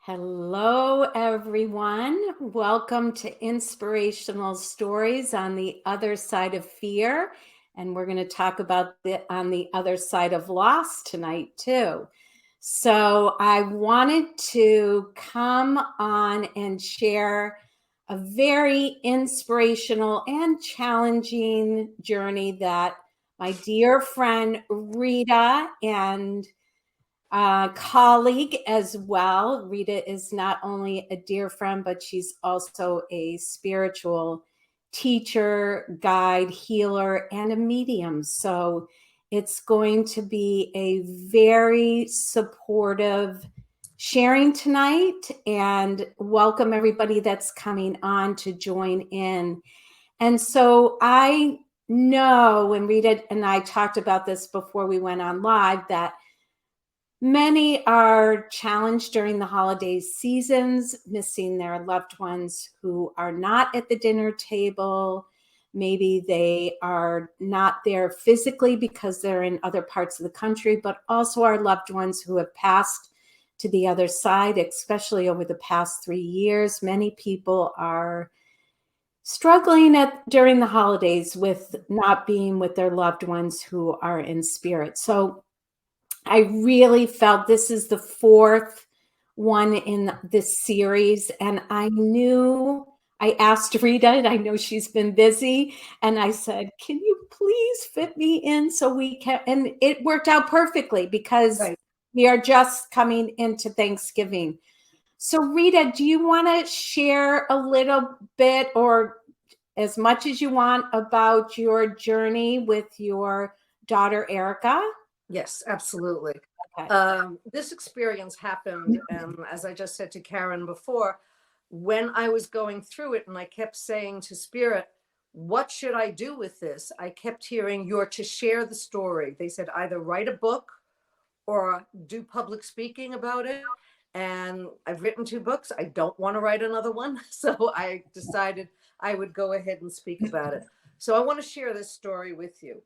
Hello, everyone. Welcome to Inspirational Stories on the Other Side of Fear. And we're going to talk about on the other side of loss tonight, too. So I wanted to come on and share a very inspirational and challenging journey that my dear friend Rita and colleague as well. Rita is not only a dear friend, but she's also a spiritual teacher, guide, healer, and a medium. So it's going to be a very supportive sharing tonight, and welcome everybody that's coming on to join in. And so I know, and Rita and I talked about this before we went on live, that many are challenged during the holiday seasons, missing their loved ones who are not at the dinner table. Maybe they are not there physically because they're in other parts of the country, but also our loved ones who have passed to the other side, especially over the past 3 years. Many people are struggling during the holidays with not being with their loved ones who are in spirit. So I really felt this is the fourth one in this series. And I asked Rita, and I know she's been busy, and I said, can you please fit me in so we can, and it worked out perfectly because we are just coming into Thanksgiving. So Rita, do you want to share a little bit or as much as you want about your journey with your daughter, Erica? Yes, absolutely. Okay. This experience happened, as I just said to Karen before, when I was going through it, and I kept saying to Spirit, what should I do with this? I kept hearing, you're to share the story. They said either write a book or do public speaking about it. And I've written 2 books. I don't want to write another one. So I decided I would go ahead and speak about it. So I want to share this story with you,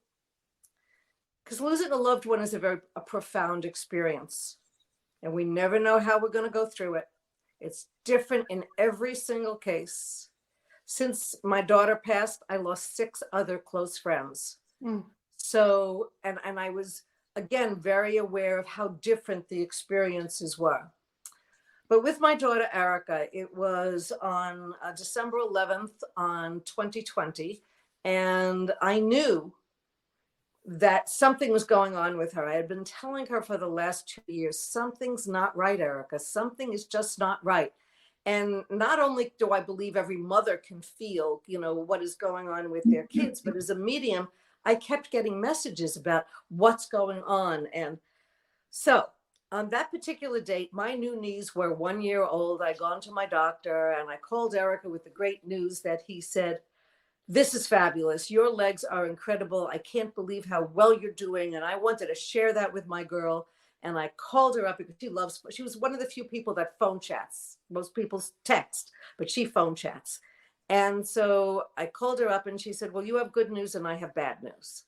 because losing a loved one is a profound experience, and we never know how we're going to go through it. It's different in every single case. Since my daughter passed, I lost 6 other close friends. So, and I was, again, very aware of how different the experiences were. But with my daughter, Erica, it was on December 11th on 2020, and I knew that something was going on with her. I had been telling her for the last 2 years, something's not right, Erica. Something is just not right. And not only do I believe every mother can feel, what is going on with their kids, but as a medium, I kept getting messages about what's going on. And so on that particular date, my new knees were 1 year old. I'd gone to my doctor and I called Erica with the great news that he said, this is fabulous. Your legs are incredible. I can't believe how well you're doing. And I wanted to share that with my girl. And I called her up because she was one of the few people that phone chats. Most people text, but she phone chats. And so I called her up and she said, well, you have good news and I have bad news.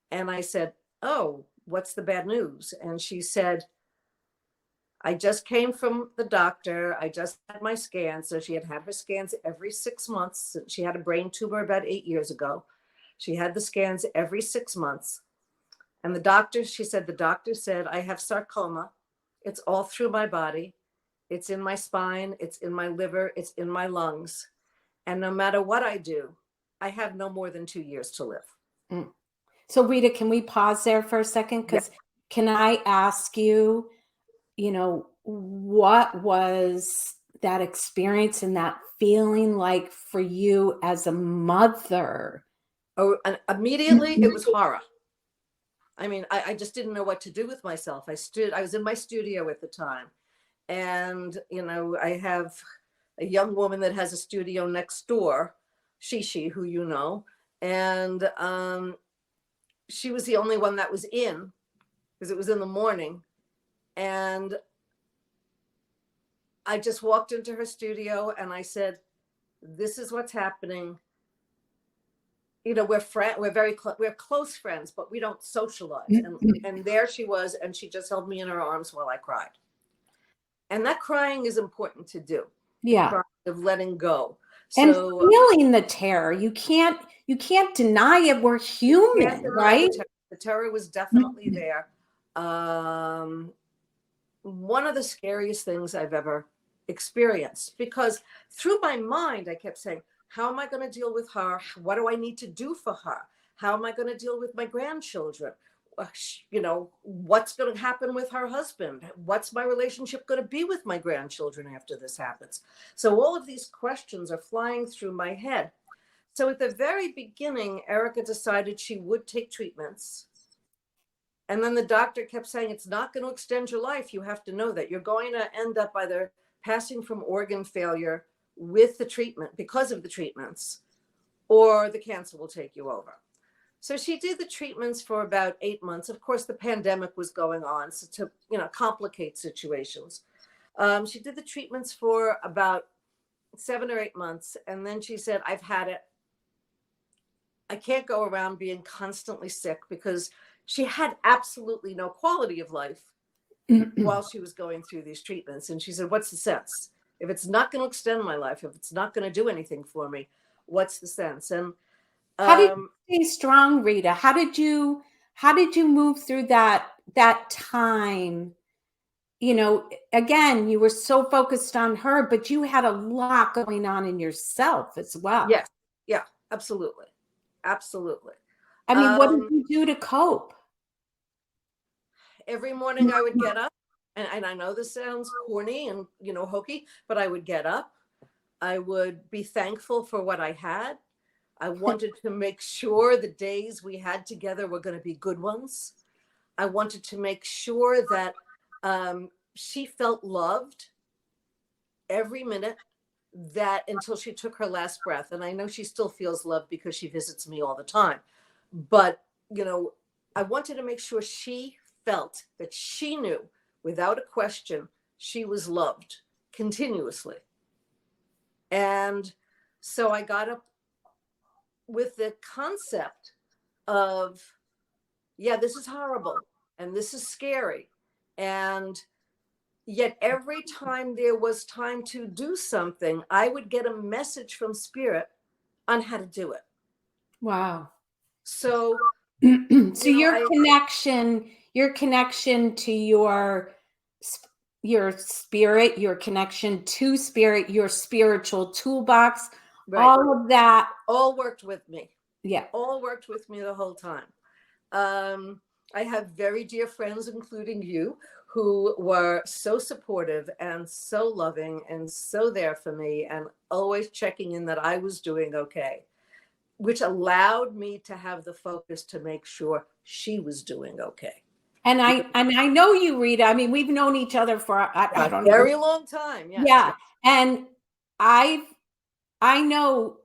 And I said, oh, what's the bad news? And she said, I just came from the doctor. I just had my scans. So she had her scans every 6 months. She had a brain tumor about 8 years ago. She had the scans every 6 months. And she said, the doctor said, I have sarcoma. It's all through my body. It's in my spine. It's in my liver. It's in my lungs. And no matter what I do, I have no more than 2 years to live. So Rita, can we pause there for a second? Because Can I ask you, what was that experience and that feeling like for you as a mother? Oh, and immediately it was horror. I mean, I just didn't know what to do with myself. I was in my studio at the time. And, I have a young woman that has a studio next door, Shishi, who you know. And she was the only one that was in, because it was in the morning. And I just walked into her studio and I said, this is what's happening. We're close friends, but we don't socialize. And there she was, and she just held me in her arms while I cried. And that crying is important to do. Yeah. The crying of letting go. And So feeling the terror. You can't deny it. We're human, right? the terror was definitely there. One of the scariest things I've ever experienced, because through my mind, I kept saying, how am I going to deal with her? What do I need to do for her? How am I going to deal with my grandchildren? You know, what's going to happen with her husband? What's my relationship going to be with my grandchildren after this happens? So all of these questions are flying through my head. So at the very beginning, Erica decided she would take treatments. And then the doctor kept saying, it's not going to extend your life. You have to know that you're going to end up either passing from organ failure with the treatment because of the treatments, or the cancer will take you over. So she did the treatments for about 8 months. Of course, the pandemic was going on, so to, you know, complicate situations. She did the treatments for about 7 or 8 months. And then she said, I've had it. I can't go around being constantly sick, because she had absolutely no quality of life while she was going through these treatments. And she said, what's the sense? If it's not going to extend my life, if it's not going to do anything for me, what's the sense? And how did you stay strong, Rita? How did you move through that time? You know, again, you were so focused on her, but you had a lot going on in yourself as well. Yes. Yeah, absolutely. Absolutely. I mean, what did you do to cope? Every morning I would get up, and I know this sounds corny and, you know, hokey, but I would get up. I would be thankful for what I had. I wanted to make sure the days we had together were going to be good ones. I wanted to make sure that she felt loved every minute, that until she took her last breath. And I know she still feels loved because she visits me all the time. But, you know, I wanted to make sure she felt that she knew without a question she was loved continuously. And so I got up with the concept of, yeah, this is horrible and this is scary. And yet every time there was time to do something, I would get a message from Spirit on how to do it. Wow. So, so your connection to your spirit, your connection to spirit, your spiritual toolbox, right, all of that all worked with me. Yeah. All worked with me the whole time. I have very dear friends, including you, who were so supportive and so loving and so there for me, and always checking in that I was doing okay, which allowed me to have the focus to make sure she was doing okay. And I know you, Rita. I mean, we've known each other for I don't know, very long time. Yes. Yeah. And I know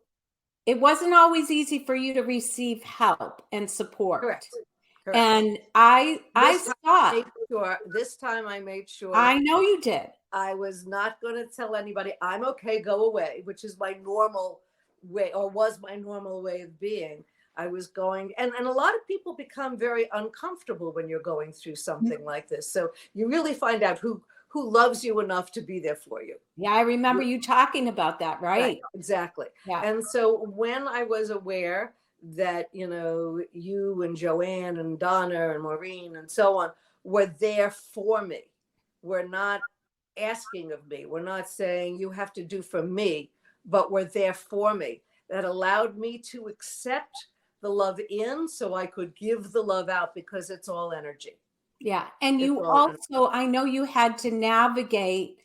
it wasn't always easy for you to receive help and support. Correct. And I thought this time I made sure. I know you did. I was not going to tell anybody, I'm okay, go away, which is my normal way, or was my normal way of being. I was going, and a lot of people become very uncomfortable when you're going through something like this. So you really find out who loves you enough to be there for you. Yeah, I remember you talking about that, right? Exactly. Yeah. And so when I was aware that, you know, you and Joanne and Donna and Maureen and so on were there for me, were not asking of me, we're not saying you have to do for me, but were there for me, that allowed me to accept the love in so I could give the love out, because it's all energy. Yeah. And you also, I know you had to navigate,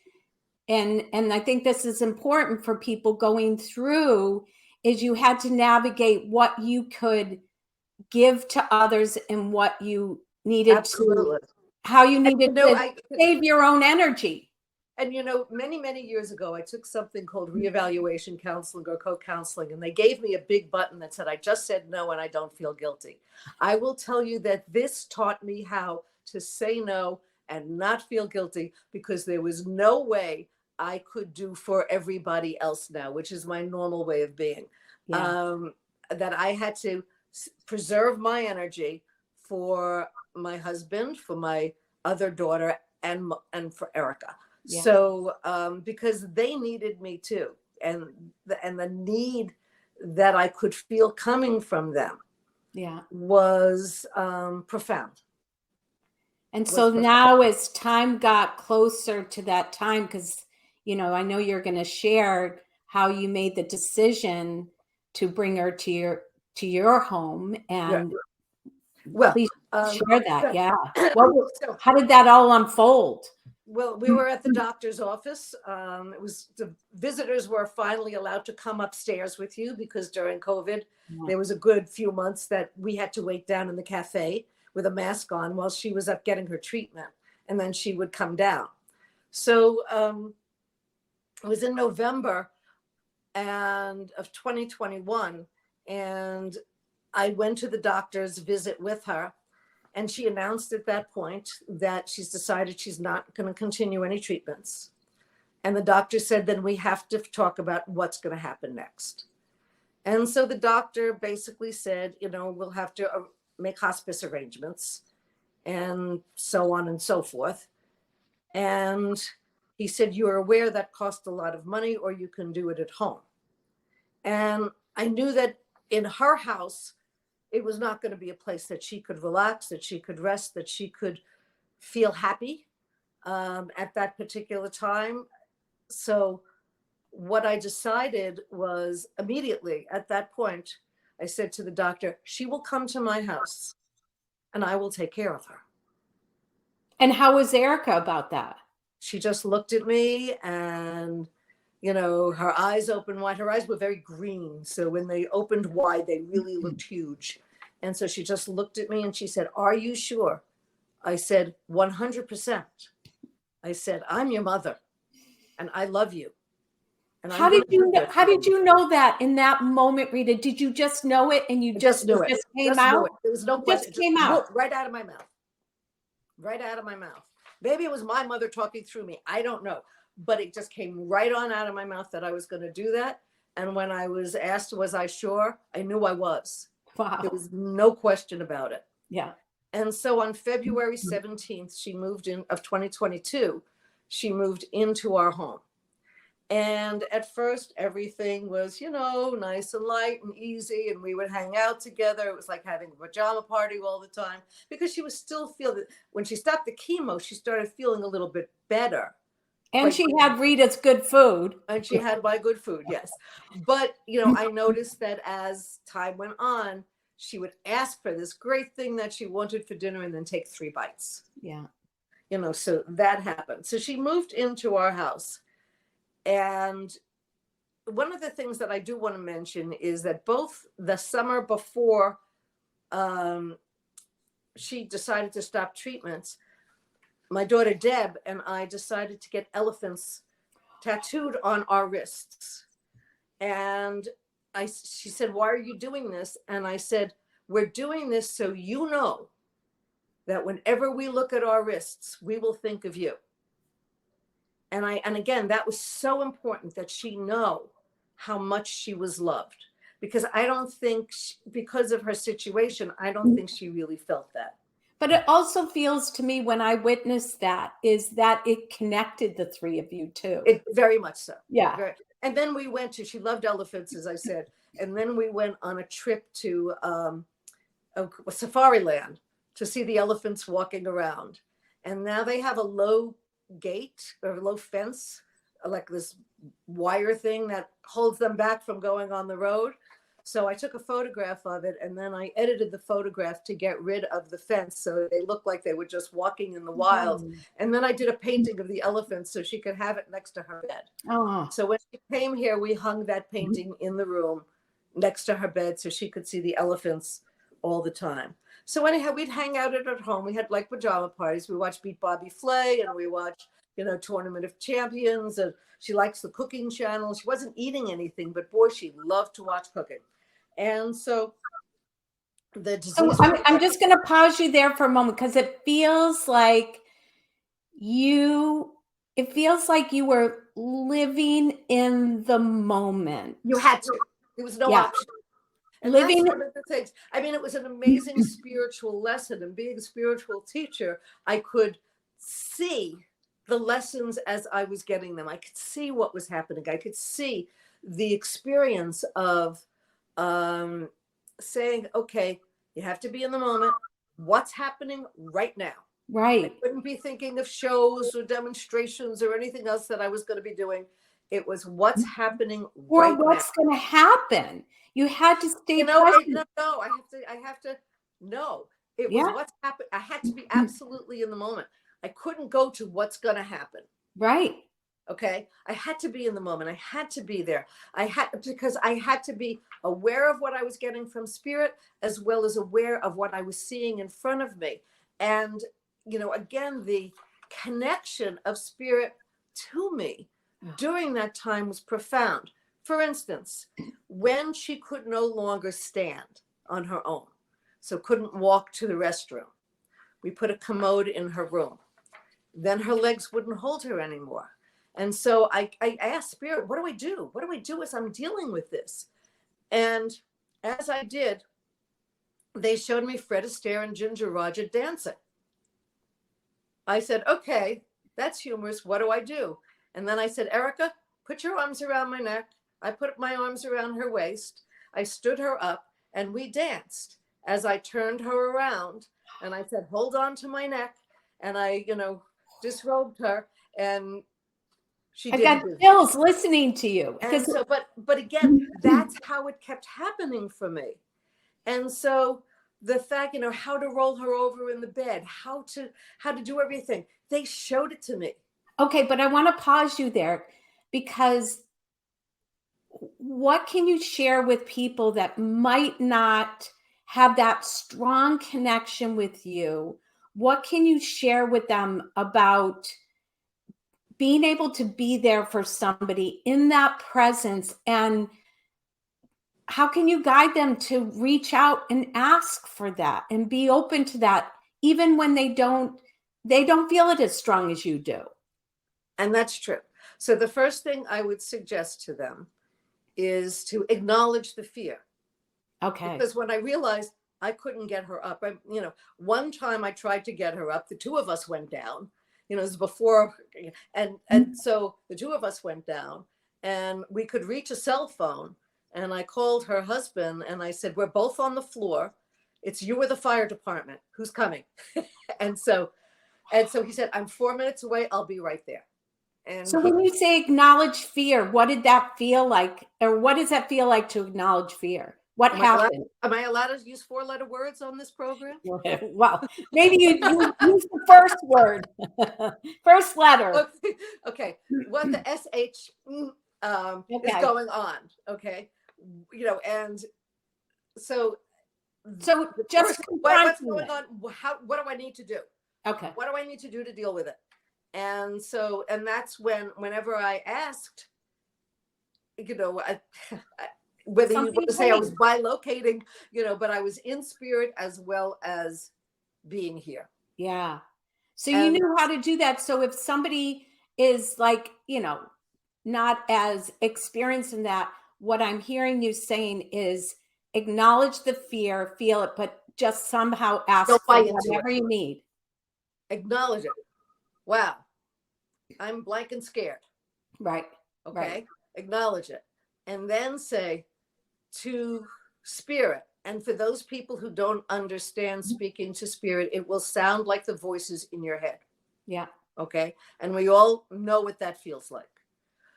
and I think this is important for people going through, is you had to navigate what you could give to others and what you needed to, how you needed to save your own energy. And, you know, many, many years ago, I took something called reevaluation counseling or co-counseling, and they gave me a big button that said, I just said no and I don't feel guilty. I will tell you that this taught me how to say no and not feel guilty, because there was no way I could do for everybody else now, which is my normal way of being. Yeah. That I had to preserve my energy for my husband, for my other daughter, and for Erica. Yeah. So because they needed me too, and the need that I could feel coming from them was profound. And so now as time got closer to that time, because, you know, I know you're going to share how you made the decision to bring her to your home, and please share that. Yeah. Well, how did that all unfold? Well, we were at the doctor's office. It was the visitors were finally allowed to come upstairs with you, because during COVID, there was a good few months that we had to wait down in the cafe with a mask on while she was up getting her treatment, and then she would come down. So it was in November of 2021, and I went to the doctor's visit with her, and she announced at that point that she's decided she's not going to continue any treatments. And the doctor said, then we have to talk about what's going to happen next. And so the doctor basically said, you know, we'll have to make hospice arrangements and so on and so forth. And he said, you're aware that costs a lot of money, or you can do it at home. And I knew that in her house, it was not going to be a place that she could relax, that she could rest, that she could feel happy at that particular time. So what I decided was, immediately at that point, I said to the doctor, she will come to my house and I will take care of her. And how was Erica about that? She just looked at me, and, you know, her eyes opened wide. Her eyes were very green. So when they opened wide, they really looked huge. And so she just looked at me and she said, are you sure? I said, 100%. I said, I'm your mother and I love you. And how did you know that in that moment, Rita? Did you just know it, and you just knew it? Just came out? There was no question. Just came out right out of my mouth. Right out of my mouth. Maybe it was my mother talking through me. I don't know. But it just came right on out of my mouth that I was going to do that. And when I was asked, was I sure? I knew I was. Wow. There was no question about it. Yeah. And so on February 17th, she moved in of 2022, she moved into our home. And at first, everything was, you know, nice and light and easy. And we would hang out together. It was like having a pajama party all the time, because she was still feeling, when she stopped the chemo, she started feeling a little bit better. And she had Rita's good food. And she had my good food, yes. But, you know, I noticed that as time went on, she would ask for this great thing that she wanted for dinner and then take 3 bites. Yeah. You know, so that happened. So she moved into our house. And one of the things that I do want to mention is that both the summer before she decided to stop treatments, my daughter Deb and I decided to get elephants tattooed on our wrists. And she said, why are you doing this? And I said, we're doing this so you know that whenever we look at our wrists, we will think of you. And again, that was so important that she know how much she was loved, because I don't think, because of her situation, I don't think she really felt that. But it also feels to me, when I witnessed that, is that it connected the 3 of you too. It very much so. Yeah. And then we went to, she loved elephants, as I said. And then we went on a trip to a safari land to see the elephants walking around. And now they have a low gate or low fence, like this wire thing that holds them back from going on the road. So I took a photograph of it, and then I edited the photograph to get rid of the fence so they looked like they were just walking in the wild. And then I did a painting of the elephants so she could have it next to her bed. So when she came here, we hung that painting in the room next to her bed so she could see the elephants all the time. So anyhow, we'd hang out at home. We had like pajama parties. We watched Beat Bobby Flay, and we watched, you know, Tournament of Champions. And she likes the cooking channel. She wasn't eating anything, but boy, she loved to watch cooking. And so the disease. I'm just going to pause you there for a moment, because it feels like you were living in the moment. You had to. There was no option. And living, that's one of the things. I mean, it was an amazing spiritual lesson, and being a spiritual teacher, I could see the lessons as I was getting them. I could see what was happening. I could see the experience of saying, okay, you have to be in the moment. What's happening right now? I Right. couldn't be thinking of shows or demonstrations or anything else that I was going to be doing. It was what's happening Or right now. what's going to happen. You had to stay You know, present. no, I have to know. It was Yeah. what's happened. I had to be absolutely in the moment. I couldn't go to what's going to happen. Right. Okay. I had to be in the moment. I had to be there. Because I had to be aware of what I was getting from spirit, as well as aware of what I was seeing in front of me. And, you know, again, the connection of spirit to me during that time was profound. For instance, when she could no longer stand on her own, so couldn't walk to the restroom, we put a commode in her room. Then her legs wouldn't hold her anymore. And so I asked Spirit, what do I do? What do I do as I'm dealing with this? And as I did, they showed me Fred Astaire and Ginger Rogers dancing. I said, okay, that's humorous. What do I do? And then I said, Erica, put your arms around my neck. I put my arms around her waist. I stood her up and we danced as I turned her around. And I said, hold on to my neck. And I, you know, disrobed her, and she I did. got chills listening to you. And so, but again, that's how it kept happening for me. And so the fact, you know, how to roll her over in the bed, how to do everything, they showed it to me. Okay, but I want to pause you there, because what can you share with people that might not have that strong connection with you? What can you share with them about being able to be there for somebody in that presence? And how can you guide them to reach out and ask for that and be open to that, even when they don't feel it as strong as you do? And that's true. So the first thing I would suggest to them is to acknowledge the fear. Okay. Because when I realized I couldn't get her up, you know, one time I tried to get her up, the two of us went down, you know, it was before, and so the two of us went down and we could reach a cell phone. And I called her husband and I said, we're both on the floor. It's you or the fire department. Who's coming? and so he said, I'm 4 minutes away. I'll be right there. And so when you say acknowledge fear, what did that feel like? Or what does that feel like to acknowledge fear? What happened? Am I allowed to use 4-letter words on this program? Well, maybe you use the first word, first letter. Okay. What the SH is going on. Okay. You know, and so just what's going on? What do I need to do? Okay. What do I need to do to deal with it? And so, and that's whenever I asked, you know, whether you want to say I was bilocating, you know, but I was in spirit as well as being here. Yeah. So you knew how to do that. So if somebody is like, you know, not as experienced in that, what I'm hearing you saying is acknowledge the fear, feel it, but just somehow ask for whatever you need. Acknowledge it. Wow. I'm blank and scared. Right. Okay. Right. Acknowledge it. And then say to spirit, and for those people who don't understand speaking to spirit, it will sound like the voices in your head. Yeah. Okay. And we all know what that feels like.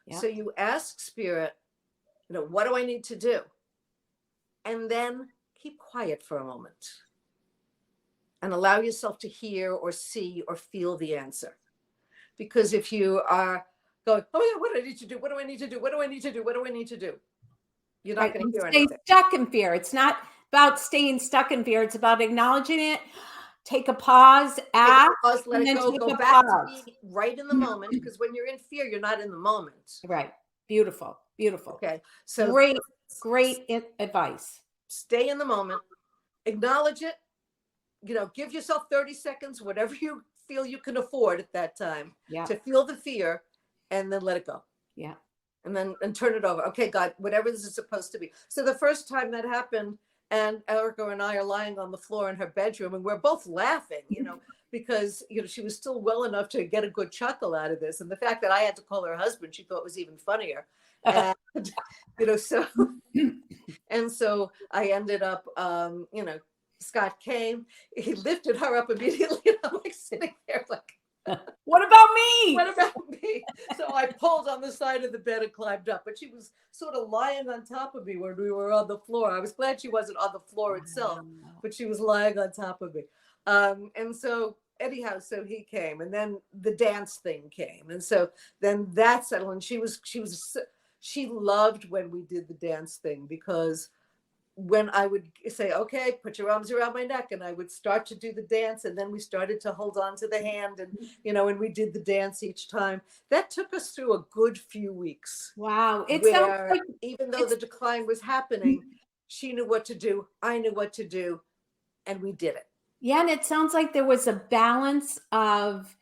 Yeah. So you ask spirit, you know, what do I need to do? And then keep quiet for a moment and allow yourself to hear or see or feel the answer. Because if you are going, oh yeah, what do I need to do? What do I need to do? What do I need to do? What do I need to do? You're not going to hear anything. Stay stuck in fear. It's not about staying stuck in fear. It's about acknowledging it. Take a pause, ask, let it go back to being right in the moment. Because when you're in fear, you're not in the moment. Right. Beautiful. Beautiful. Okay. So great advice. Stay in the moment. Acknowledge it. You know, give yourself 30 seconds, whatever you feel you can afford at that time, to feel the fear, and then let it go. Yeah. And then turn it over. Okay, God, whatever this is supposed to be. So the first time that happened, and Erica and I are lying on the floor in her bedroom, and we're both laughing, you know, because, she was still well enough to get a good chuckle out of this. And the fact that I had to call her husband, she thought was even funnier. And, so, and so I ended up, Scott came, he lifted her up immediately. And I'm like sitting there like, what about me? What about me? So I pulled on the side of the bed and climbed up, but she was sort of lying on top of me when we were on the floor. I was glad she wasn't on the floor itself, but she was lying on top of me. And so anyhow, so he came, and then the dance thing came. And so then that settled, and she loved when we did the dance thing, because when I would say, okay, put your arms around my neck, and I would start to do the dance, and then we started to hold on to the hand, and, and we did the dance each time. That took us through a good few weeks. Wow. It where sounds like even though the decline was happening, she knew what to do. I knew what to do, and we did it. Yeah. And it sounds like there was a balance of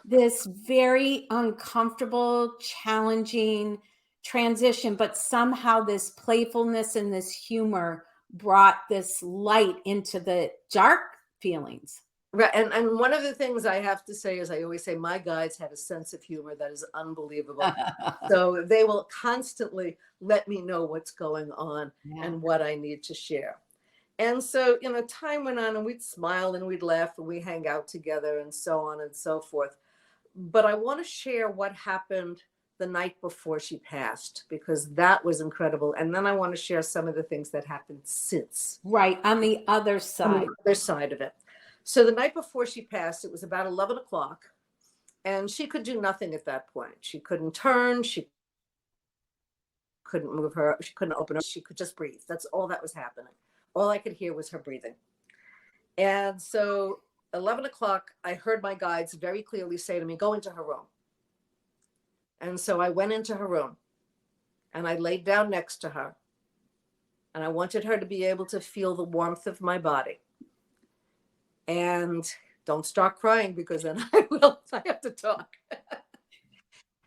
this very uncomfortable, challenging transition, but somehow this playfulness and this humor brought this light into the dark feelings. Right. And one of the things I have to say is, I always say my guides had a sense of humor that is unbelievable. So they will constantly let me know what's going on and what I need to share. And so, time went on, and we'd smile and we'd laugh and we hang out together and so on and so forth. But I want to share what happened the night before she passed, because that was incredible. And then I want to share some of the things that happened since. Right. On the other side. On the other side of it. So the night before she passed, it was about 11 o'clock, and she could do nothing at that point. She couldn't turn. She couldn't move she couldn't open her. She could just breathe. That's all that was happening. All I could hear was her breathing. And so 11 o'clock, I heard my guides very clearly say to me, go into her room. And so I went into her room, and I laid down next to her, and I wanted her to be able to feel the warmth of my body. And don't start crying, because then I have to talk.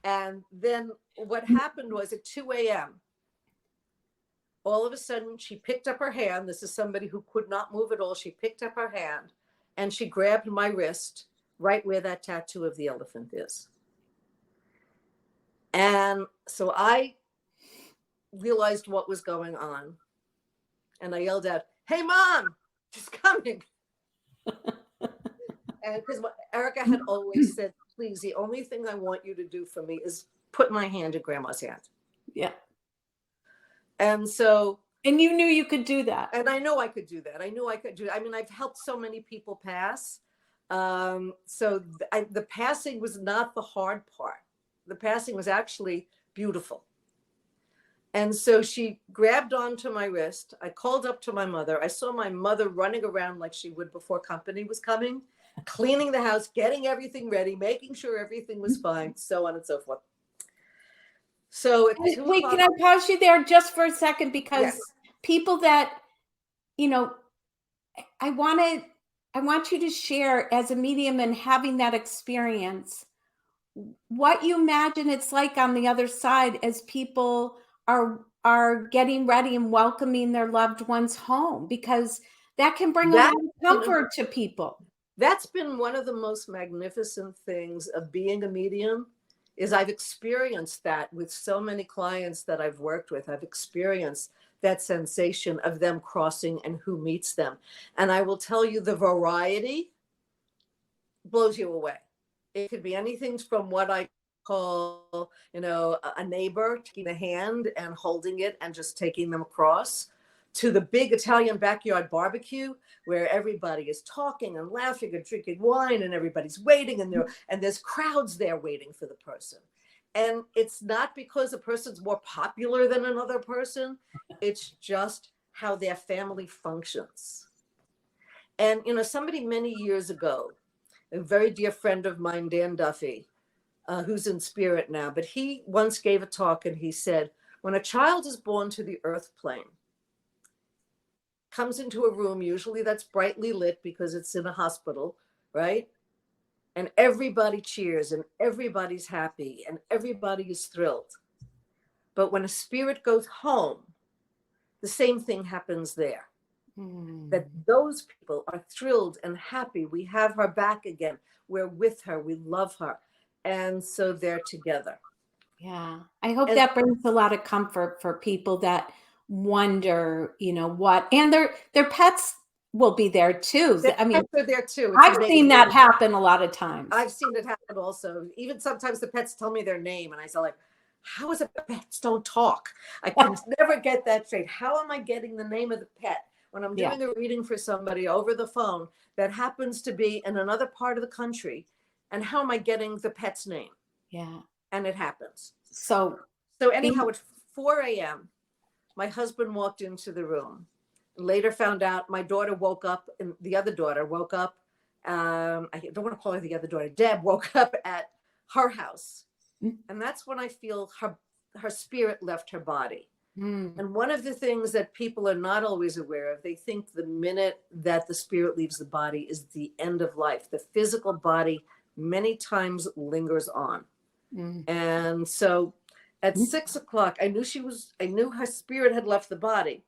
And then what happened was at 2 a.m., all of a sudden she picked up her hand. This is somebody who could not move at all. She picked up her hand and she grabbed my wrist right where that tattoo of the elephant is. And so I realized what was going on. And I yelled out, hey, Mom, she's coming. And because Erica had always said, please, the only thing I want you to do for me is put my hand in Grandma's hand. Yeah. And so. And you knew you could do that. And I know I could do that. I knew I could do it. I mean, I've helped so many people pass. So the passing was not the hard part. The passing was actually beautiful. And so she grabbed onto my wrist. I called up to my mother. I saw my mother running around like she would before company was coming, cleaning the house, getting everything ready, making sure everything was fine, so on and so forth. So wait, can I pause you there just for a second? Because people that, I want you to share as a medium and having that experience, what you imagine it's like on the other side as people are getting ready and welcoming their loved ones home, because that can bring a lot of comfort to people. That's been one of the most magnificent things of being a medium, is I've experienced that with so many clients that I've worked with. I've experienced that sensation of them crossing and who meets them. And I will tell you, the variety blows you away. It could be anything from what I call, a neighbor taking a hand and holding it and just taking them across, to the big Italian backyard barbecue where everybody is talking and laughing and drinking wine and everybody's waiting, and there's crowds there waiting for the person. And it's not because a person's more popular than another person. It's just how their family functions. And, somebody many years ago, a very dear friend of mine, Dan Duffy, who's in spirit now, but he once gave a talk and he said, when a child is born to the earth plane, comes into a room, usually that's brightly lit because it's in a hospital, right? And everybody cheers and everybody's happy and everybody is thrilled. But when a spirit goes home, the same thing happens there. that those people are thrilled and happy. We have her back again. We're with her. We love her. And so they're together. Yeah. I hope And that brings a lot of comfort for people that wonder, what, and their pets will be there too. their I mean, pets are there too. It's I've amazing. seen that happen a lot of times. I've seen it happen also. Even sometimes the pets tell me their name, and I say, like, how is it pets don't talk? I can never get that straight. How am I getting the name of the pet when I'm doing a reading for somebody over the phone that happens to be in another part of the country? And how am I getting the pet's name? Yeah. And it happens. So anyhow, at 4 a.m., my husband walked into the room. Later found out my daughter woke up, and the other daughter woke up. I don't want to call her the other daughter. Deb woke up at her house. And that's when I feel her spirit left her body. And one of the things that people are not always aware of, they think the minute that the spirit leaves the body is the end of life. The physical body many times lingers on. And so at 6 o'clock, I knew her spirit had left the body.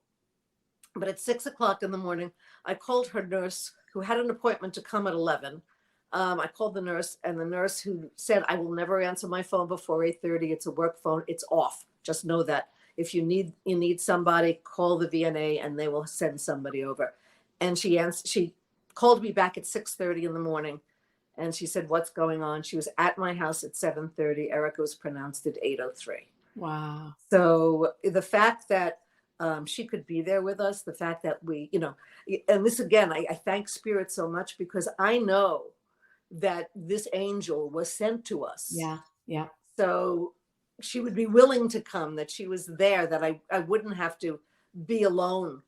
But at 6 o'clock in the morning, I called her nurse, who had an appointment to come at 11. I called the nurse, and the nurse, who said, I will never answer my phone before 8:30. It's a work phone. It's off. Just know that. If you need somebody, call the VNA and they will send somebody over. And she called me back at 6:30 in the morning, and she said, what's going on? She was at my house at 7:30. Erica was pronounced at 8:03. Wow. So the fact that she could be there with us, the fact that we, and this again, I thank Spirit so much, because I know that this angel was sent to us. Yeah. Yeah. So she would be willing to come, that she was there, that I wouldn't have to be alone,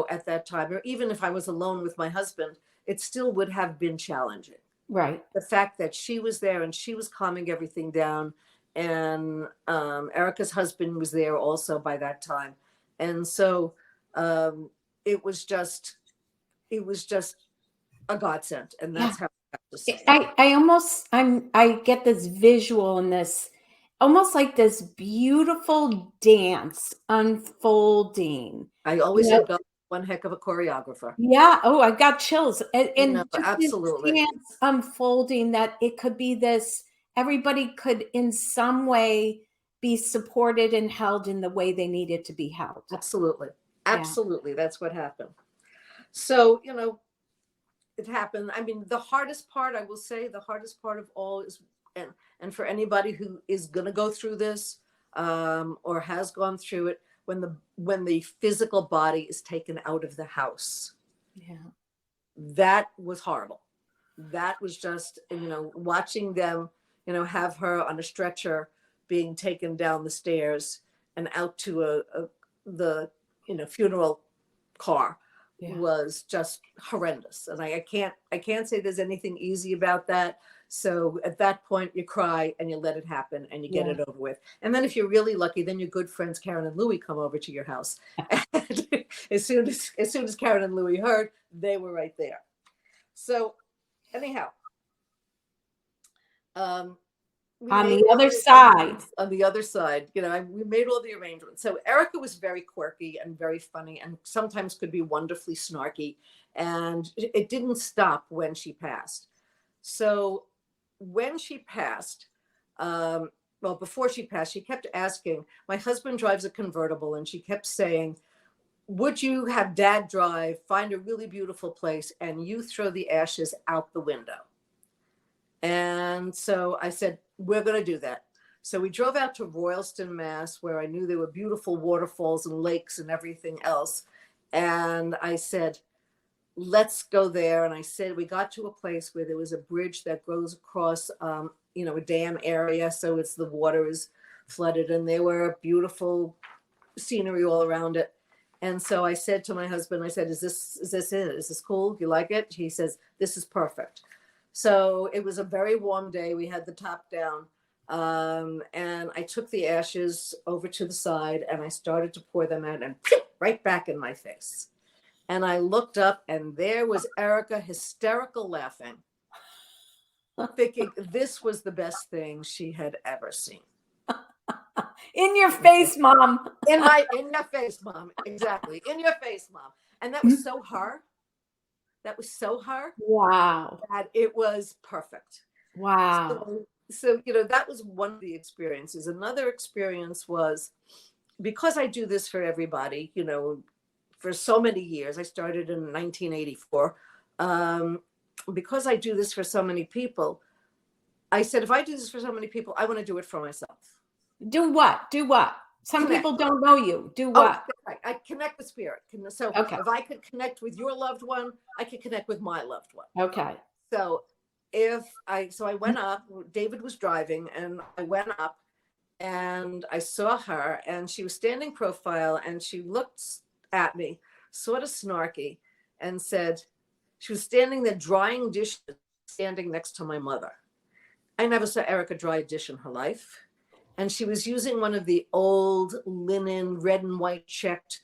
at that time. Or even if I was alone with my husband, it still would have been challenging. Right. The fact that she was there and she was calming everything down. And Erica's husband was there also by that time. And so it was just a godsend. And that's how I have to say it. I get this visual and this almost like this beautiful dance unfolding. I always said God was one heck of a choreographer. Yeah. Oh, I got chills. And just absolutely. this dance unfolding, that it could be this, everybody could in some way be supported and held in the way they needed to be held. Absolutely. Absolutely. Yeah. That's what happened. So, it happened. I mean, the hardest part, I will say, the hardest part of all is, and for anybody who is going to go through this or has gone through it, when the physical body is taken out of the house. Yeah. That was horrible. That was just, watching them, have her on a stretcher being taken down the stairs and out to the funeral car. Yeah. Was just horrendous. And I can't say there's anything easy about that. So at that point you cry and you let it happen and you get it over with. And then if you're really lucky, then your good friends Karen and Louie come over to your house. And as soon as Karen and Louie heard, they were right there. So anyhow, on the other side, we made all the arrangements. So Erica was very quirky and very funny, and sometimes could be wonderfully snarky. And it didn't stop when she passed. So when she passed, before she passed, she kept asking, my husband drives a convertible, and she kept saying, would you have Dad drive, find a really beautiful place, and you throw the ashes out the window? And so I said, we're going to do that. So we drove out to Royalston, Mass, where I knew there were beautiful waterfalls and lakes and everything else. And I said, let's go there. And I said, we got to a place where there was a bridge that goes across, a dam area. So the water is flooded, and there were beautiful scenery all around it. And so I said to my husband, I said, is this it? Is this cool? You like it? He says, this is perfect. So it was a very warm day. We had the top down. And I took the ashes over to the side, and I started to pour them out, and right back in my face. And I looked up, and there was Erica, hysterical laughing, thinking this was the best thing she had ever seen. In your face, Mom. In your face, Mom. Exactly. In your face, Mom. And that was so her. That was so her. Wow. That it was perfect. Wow. So, that was one of the experiences. Another experience was, because I do this for everybody, for so many years. I started in 1984. Because I do this for so many people, I said, if I do this for so many people, I want to do it for myself. Do what? Do what? Some Connect. people don't know you. Do what? Right. I connect with spirit. So Okay. if I could connect with your loved one, I could connect with my loved one. Okay. So I went up, David was driving, and I went up and I saw her, and she was standing profile, and she looked at me sort of snarky and said, she was standing there drying dishes, standing next to my mother. I never saw Erica dry a dish in her life. And she was using one of the old linen, red and white checked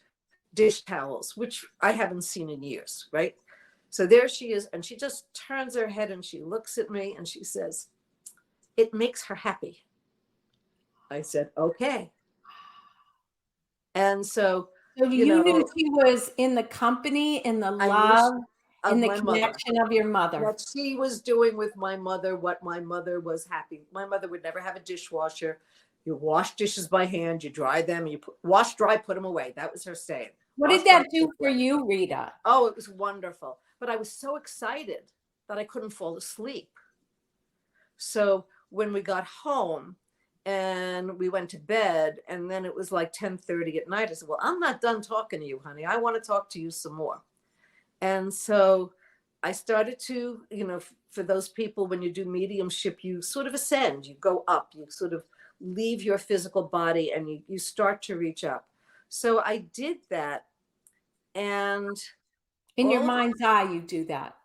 dish towels, which I haven't seen in years, right? So there she is, and she just turns her head and she looks at me and she says, it makes her happy. I said, okay. And so you knew she was in the company, in the love, in the connection of your mother. That she was doing with my mother what my mother was happy. My mother would never have a dishwasher. You wash dishes by hand, you dry them, you wash, dry, put them away. That was her saying. What did that do for you, Rita? Oh, it was wonderful. But I was so excited that I couldn't fall asleep. So when we got home and we went to bed, and then it was like 10:30 at night, I said, well, I'm not done talking to you, honey. I want to talk to you some more. And so I started to, for those people, when you do mediumship, you sort of ascend, you go up, you sort of leave your physical body and you start to reach up. So I did that. And in your mind's eye, you do that.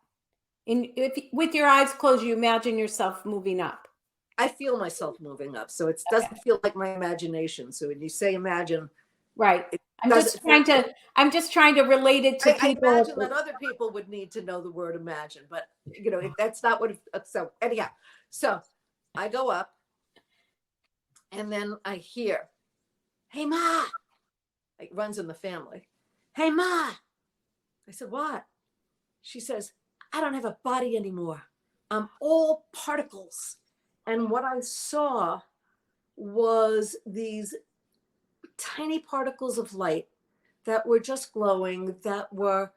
With your eyes closed, you imagine yourself moving up. I feel myself moving up. So it doesn't feel like my imagination. So when you say imagine. Right. I'm just trying to relate it to people. I imagine that other people would need to know the word imagine, but that's not what so anyhow. So I go up and then I hear, hey Ma. It runs in the family. Hey Ma. I said, what? She says, I don't have a body anymore. I'm all particles. And what I saw was these tiny particles of light that were just glowing, that were,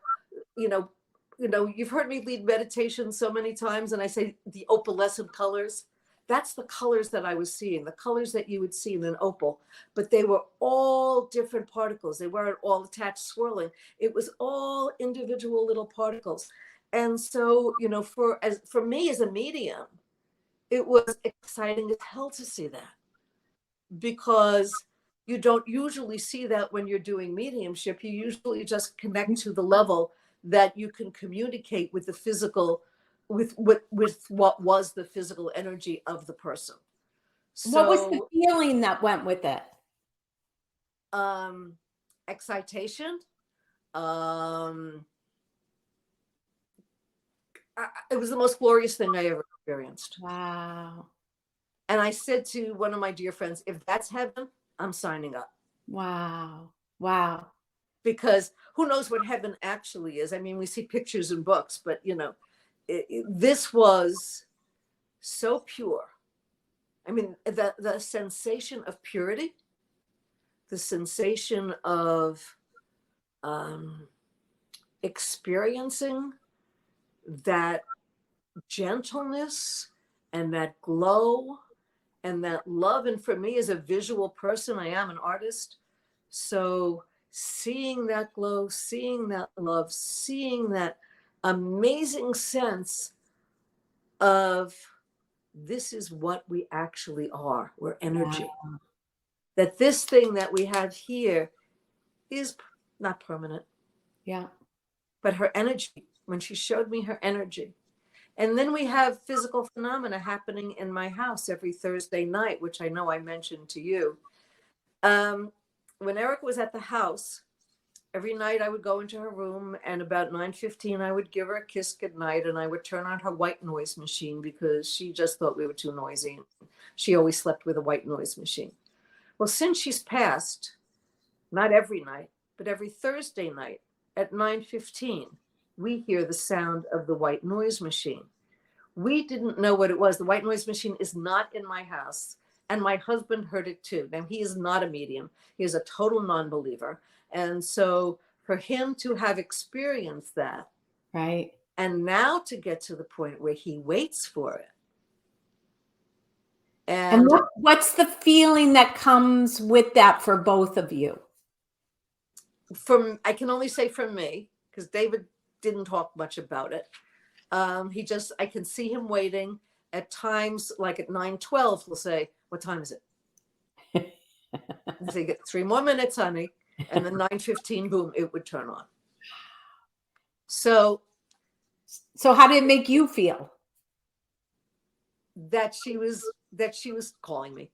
you've heard me lead meditation so many times, and I say the opalescent colors. That's the colors that I was seeing, the colors that you would see in an opal, but they were all different particles. They weren't all attached, swirling. It was all individual little particles. And so, for me as a medium, it was exciting as hell to see that, because you don't usually see that when you're doing mediumship. You usually just connect to the level that you can communicate with the physical, with what was the physical energy of the person. So, what was the feeling that went with it? Excitation. It was the most glorious thing I ever experienced. Wow. And I said to one of my dear friends, if that's heaven, I'm signing up. Wow. Wow. Because who knows what heaven actually is? I mean, we see pictures in books, but this was so pure. I mean, the sensation of purity, the sensation of experiencing that gentleness and that glow and that love. And for me, as a visual person, I am an artist. So seeing that glow, seeing that love, seeing that amazing sense of this is what we actually are. We're energy. Wow. That this thing that we have here is not permanent. Yeah. But her energy, when she showed me her energy. And then we have physical phenomena happening in my house every Thursday night, which I know I mentioned to you. When Erica was at the house, every night I would go into her room, and about 9:15, I would give her a kiss goodnight, and I would turn on her white noise machine because she just thought we were too noisy. She always slept with a white noise machine. Well, since she's passed, not every night, but every Thursday night, at 9:15, we hear the sound of the white noise machine. We didn't know what it was. The white noise machine is not in my house. And my husband heard it too. Now, he is not a medium. He is a total non-believer. And so for him to have experienced that, right, and now to get to the point where he waits for it. and what's the feeling that comes with that for both of you? I can only say from me, because David didn't talk much about it. I can see him waiting at times, like at 9:12, he'll say, "What time is it?" I say, "Get 3 more minutes, honey." And then 9:15, boom, it would turn on. So how did it make you feel? That she was calling me.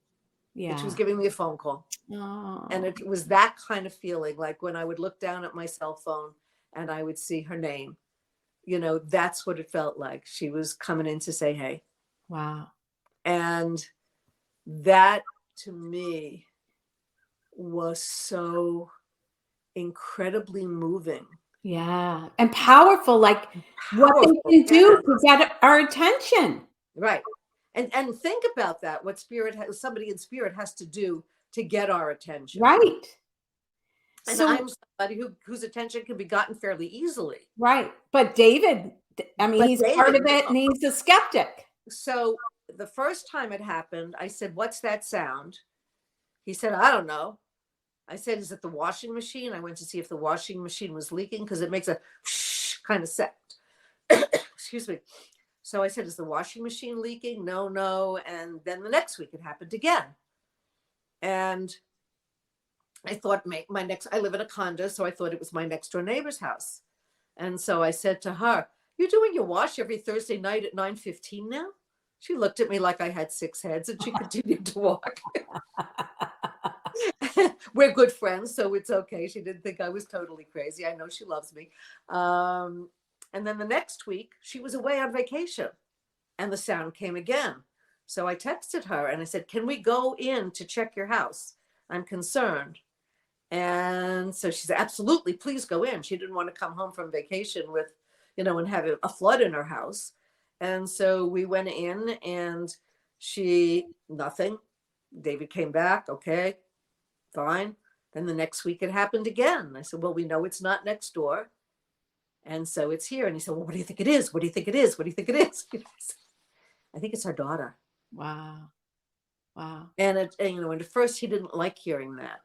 Yeah. That she was giving me a phone call. Oh. And it was that kind of feeling, like when I would look down at my cell phone and I would see her name, that's what it felt like. She was coming in to say, hey. Wow. And that to me was so incredibly moving. Yeah. And powerful, like what they can do to get our attention. Right. And think about that, what somebody in spirit has to do to get our attention. Right. And so, I'm somebody whose attention can be gotten fairly easily. Right. But David, he's part of it and he's a skeptic. So the first time it happened, I said, "What's that sound?" He said, "I don't know." I said, "Is it the washing machine?" I went to see if the washing machine was leaking because it makes a kind of sound. Excuse me. So I said, "Is the washing machine leaking?" No. And then the next week it happened again. And I thought I live in a condo, so I thought it was my next door neighbor's house. And so I said to her, "You're doing your wash every Thursday night at 9:15 now?" She looked at me like I had 6 heads and she continued to walk. We're good friends, so it's okay. She didn't think I was totally crazy. I know she loves me. And then the next week, she was away on vacation and the sound came again. So I texted her and I said, "Can we go in to check your house? I'm concerned." And so she said, "Absolutely, please go in." She didn't want to come home from vacation with, and have a flood in her house. And so we went in and nothing. David came back. Okay, fine. Then the next week it happened again. I said, "Well, we know it's not next door. And so it's here." And he said, "Well, what do you think it is? What do you think it is? What do you think it is?" I think it's our daughter. Wow. And at first he didn't like hearing that.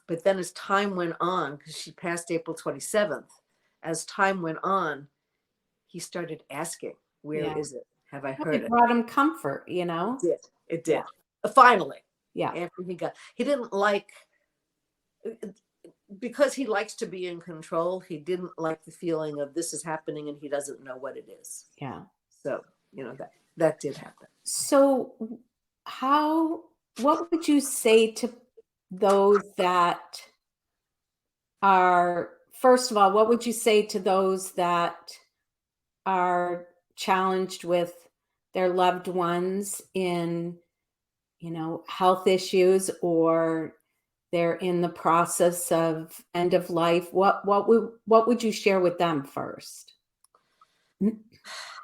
But then as time went on, because she passed April 27th, as time went on, he started asking, "Where is it? Have I heard it?" It brought him comfort, It did. Finally. Yeah. After he didn't like, because he likes to be in control, he didn't like the feeling of this is happening and he doesn't know what it is. Yeah. So, that did happen. So what would you say to those that are, first of all, what would you say to those that are challenged with their loved ones in, health issues, or they're in the process of end of life? What would you share with them first?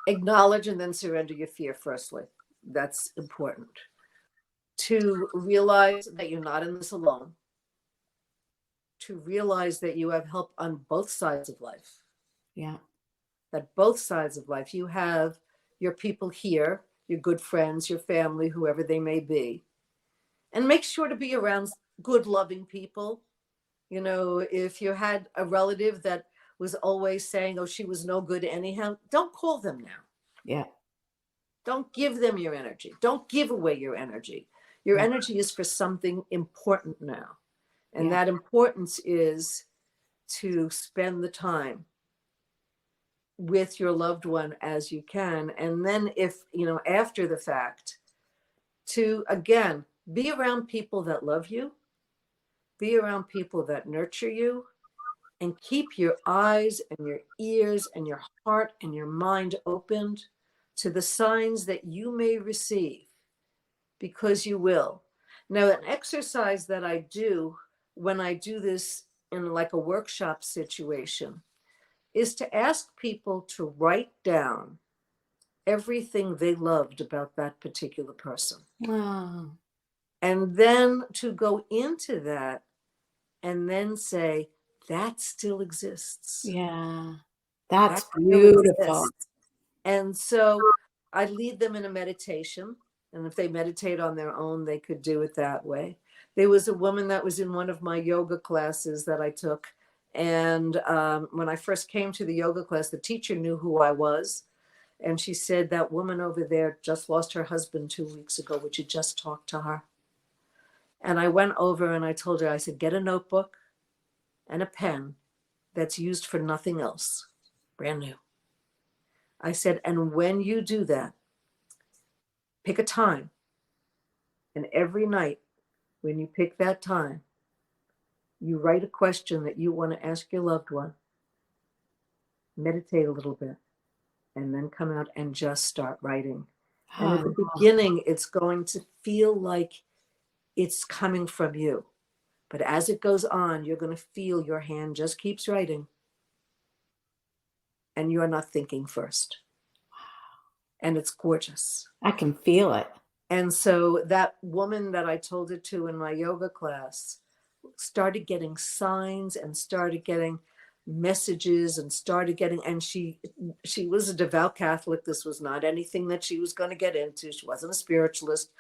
Acknowledge and then surrender your fear firstly. That's important. To realize that you're not in this alone. To realize that you have help on both sides of life. Yeah. That both sides of life, you have your people here, your good friends, your family, whoever they may be. And make sure to be around good, loving people. If you had a relative that was always saying, "Oh, she was no good anyhow," don't call them now. Yeah. Don't give them your energy. Don't give away your energy. Your energy is for something important now. And that importance is to spend the time with your loved one as you can. And then if, after the fact, to, again, be around people that love you, be around people that nurture you, and keep your eyes and your ears and your heart and your mind opened to the signs that you may receive, because you will. Now, an exercise that I do when I do this in like a workshop situation is to ask people to write down everything they loved about that particular person. Oh, And then to go into that and then say, that still exists. yeah. That That's still beautiful. exists. And so I lead them in a meditation. And if they meditate on their own, they could do it that way. There was a woman that was in one of my yoga classes that I took. And when I first came to the yoga class, the teacher knew who I was. And she said, that woman over there just lost her husband 2 weeks ago. Would you just talk to her? And I went over and I told her, I said, get a notebook and a pen that's used for nothing else, brand new. I said, and when you do that, pick a time. And every night when you pick that time, you write a question that you want to ask your loved one, meditate a little bit, and then come out and just start writing. And at the beginning, it's going to feel like it's coming from you. But as it goes on, you're going to feel your hand just keeps writing. And you're not thinking first. And it's gorgeous. I can feel it. And so that woman that I told it to in my yoga class started getting signs and started getting messages and started getting, and she was a devout Catholic. This was not anything that she was going to get into. She wasn't a spiritualist,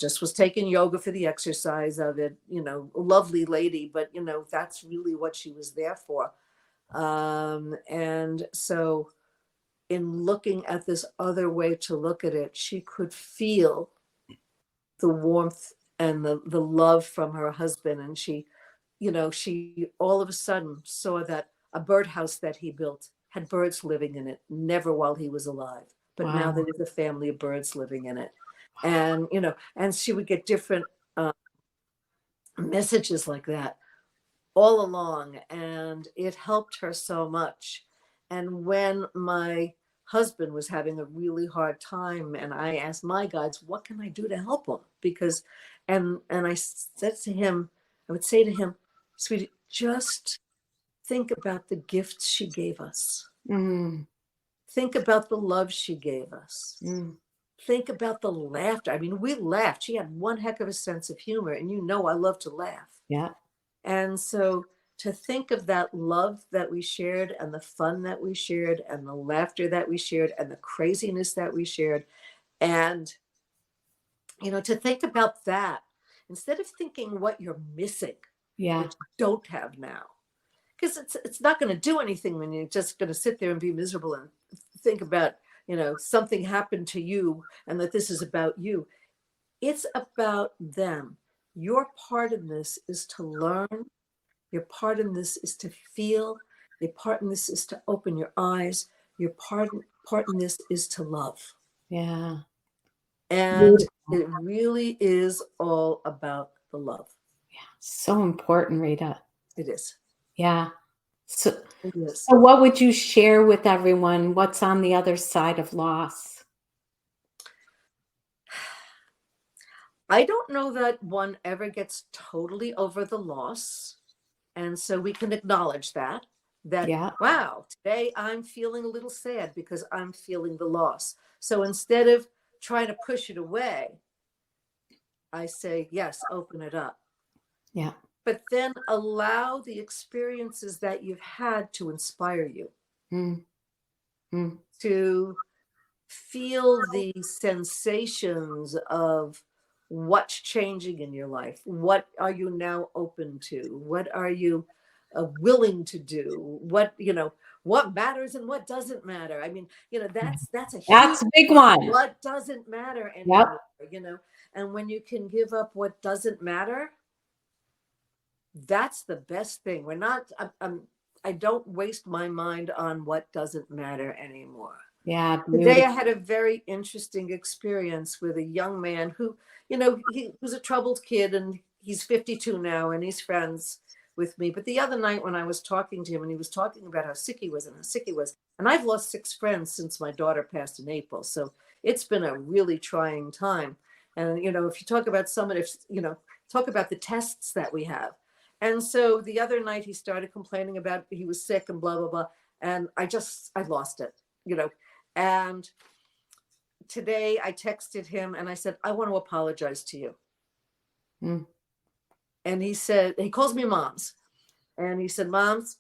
just was taking yoga for the exercise of it, you know, a lovely lady, but you know, that's really what she was there for. And so in looking at this other way to look at it, she could feel the warmth and the love from her husband. And she, you know, she all of a sudden saw that a birdhouse that he built had birds living in it, never while he was alive. But now there is a family of birds living in it. And, you know, and she would get different messages like that all along. And it helped her so much. And when my husband was having a really hard time, and I asked my guides, what can I do to help him? Because, and I said to him, I would say to him, sweetie, just think about the gifts she gave us. Mm. Think about the love she gave us. Mm. Think about the laughter. I mean, we laughed. She had one heck of a sense of humor, and you know I love to laugh. Yeah. And so to think of that love that we shared and the fun that we shared and the laughter that we shared and the craziness that we shared, and, you know, to think about that instead of thinking what you're missing, Yeah. what you don't have now. Because it's not going to do anything when you're just going to sit there and be miserable and think about, you know, something happened to you and that this is about you. It's about them. Your part in this is to learn. Your part in this is to feel. Your part in this is to open your eyes. Your part in this is to love. Yeah. And it really is all about the love. Yeah. So important, Rita. It is. Yeah. So, it is. So what would you share with everyone? What's on the other side of loss? I don't know that one ever gets totally over the loss. And so we can acknowledge that, Yeah. wow, today I'm feeling a little sad because I'm feeling the loss. So instead of trying to push it away, I say, yes, open it up. Yeah. But then allow the experiences that you've had to inspire you. To feel the sensations of what's changing in your life. What are you now open to? What are you willing to do? What, you know, what matters and what doesn't matter. I mean, you know, that's a big one. What doesn't matter anymore, you know, and when you can give up what doesn't matter, that's the best thing. We're not, I don't waste my mind on what doesn't matter anymore. Yeah. Today I had a very interesting experience with a young man who, you know, he was a troubled kid and he's 52 now and he's friends with me. But the other night when I was talking to him and he was talking about how sick he was and how sick he was, and I've lost 6 friends since my daughter passed in April. So it's been a really trying time. And, you know, if you talk about somebody, you know, talk about the tests that we have. And so the other night he started complaining about he was sick and blah, blah, blah. And I lost it, you know. And today I texted him and I said, I want to apologize to you. Mm. And he said, he calls me Moms. And he said, Moms,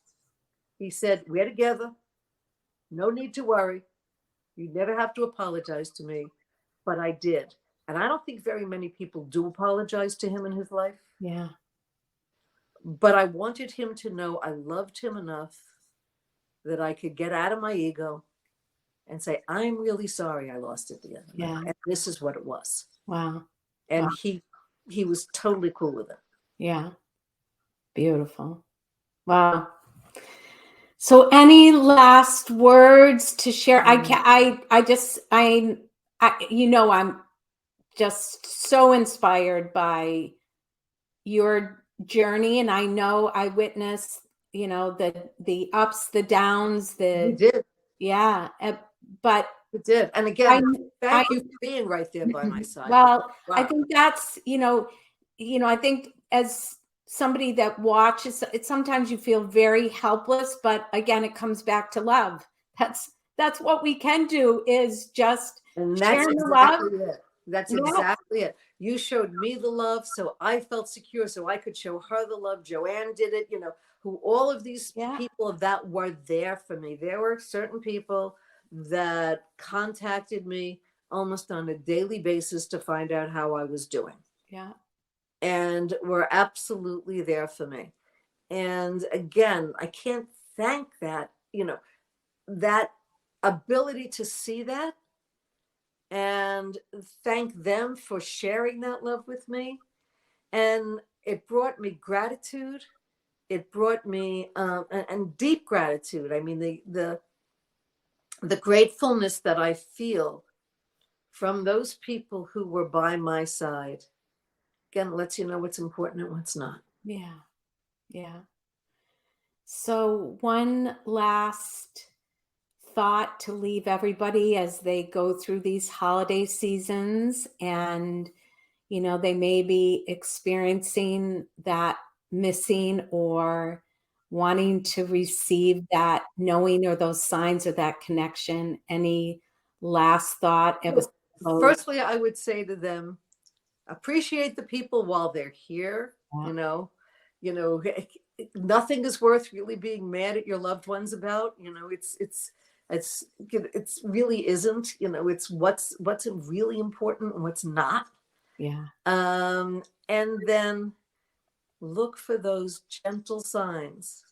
he said, we're together. No need to worry. You never have to apologize to me. But I did. And I don't think very many people do apologize to him in his life. Yeah. But I wanted him to know I loved him enough that I could get out of my ego and say, I'm really sorry I lost it the other night. And this is what it was. Wow. And wow. he was totally cool with it. Yeah. Beautiful. Wow. So any last words to share? I'm just so inspired by your journey. And I know I witnessed, the ups, the downs, You did. Yeah. But you did. And again, thank you for being right there by my side. Well, wow. I think that's, I think as somebody that watches, sometimes you feel very helpless, but again, it comes back to love. That's what we can do, is just share the love. It. That's exactly it. You showed me the love, so I felt secure, so I could show her the love. Joanne did it, who all of these people that were there for me. There were certain people that contacted me almost on a daily basis to find out how I was doing. Yeah. And were absolutely there for me. And again, I can't thank that, that ability to see that and thank them for sharing that love with me. And it brought me gratitude. It brought me and deep gratitude. I mean, the gratefulness that I feel from those people who were by my side, again, lets you know what's important and what's not. Yeah. Yeah. So one last thought to leave everybody as they go through these holiday seasons, and they may be experiencing that missing or wanting to receive that knowing or those signs or that connection. Any last thought? Firstly, I would say to them, appreciate the people while they're here. Nothing is worth really being mad at your loved ones about. It's really isn't. It's what's really important and what's not. Yeah. And then look for those gentle signs.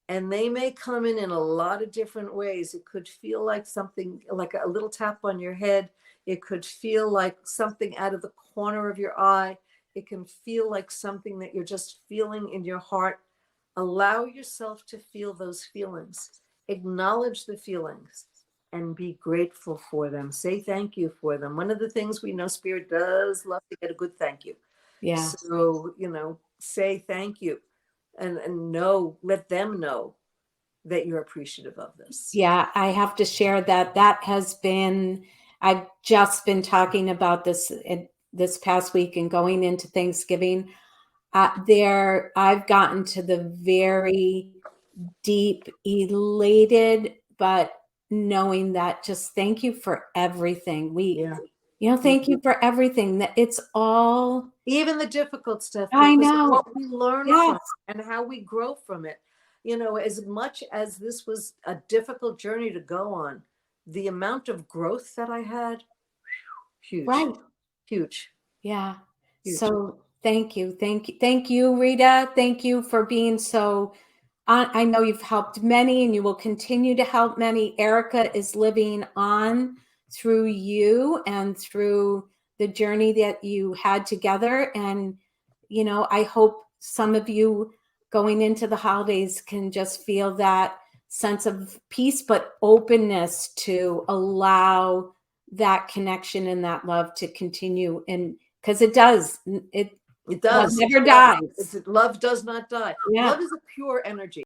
And they may come in a lot of different ways. It could feel like something, like a little tap on your head. It could feel like something out of the corner of your eye. It can feel like something that you're just feeling in your heart. Allow yourself to feel those feelings. Acknowledge the feelings and be grateful for them. Say thank you for them. One of the things we know Spirit does love to get a good thank you. Yeah. So, say thank you and let them know that you're appreciative of this. Yeah, I have to share that has been, I've just been talking about this this past week and going into Thanksgiving. I've gotten to the very deep, elated, but knowing that just thank you for everything. Thank you for everything. That it's all, even the difficult stuff. I know what we learn from it and how we grow from it. As much as this was a difficult journey to go on, the amount of growth that I had, huge. Right. Huge. Yeah. Huge. So thank you, Rita. Thank you for being so. I know you've helped many, and you will continue to help many. Erica is living on through you and through the journey that you had together. And, I hope some of you going into the holidays can just feel that sense of peace, but openness to allow that connection and that love to continue. And because it does. It does. Love never dies. Love does not die. Yeah. Love is a pure energy.